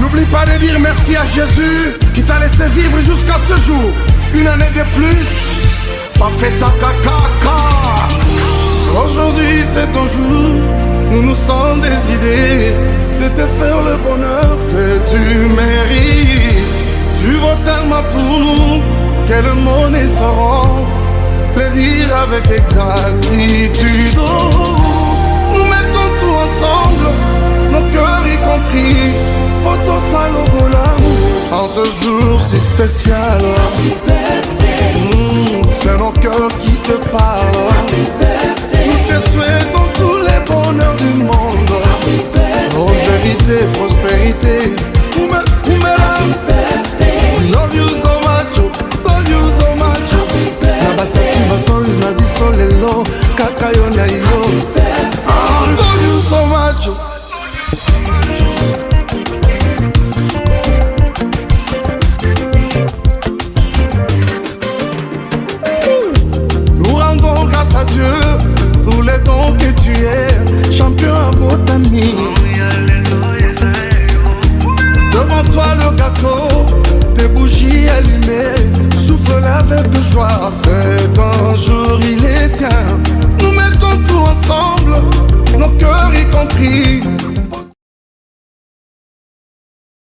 N'oublie pas de dire merci à Jésus qui t'a laissé vivre jusqu'à ce jour. Une année de plus, pas fait ta caca. Aujourd'hui c'est ton jour, nous nous sommes décidés de te faire le bonheur que tu mérites. Tu vaux tellement pour nous que le monde est sauront le dire avec exactitude. Nous mettons tout ensemble, nos cœurs y compris, pour ton salaud l'amour. En ce jour si spécial, c'est nos cœurs qui te parlent. Nous te souhaitons tous les bonheurs du monde, longévité, prospérité. We love you so much, love you so much. Na bastati basoris na biso lelo, kaka yo na yo. Love you so much. Nous rendons grâce à Dieu pour les dons que tu es, champion en botanique. Devant toi le gâteau, tes bougies allumées, souffle avec joie, c'est un jour.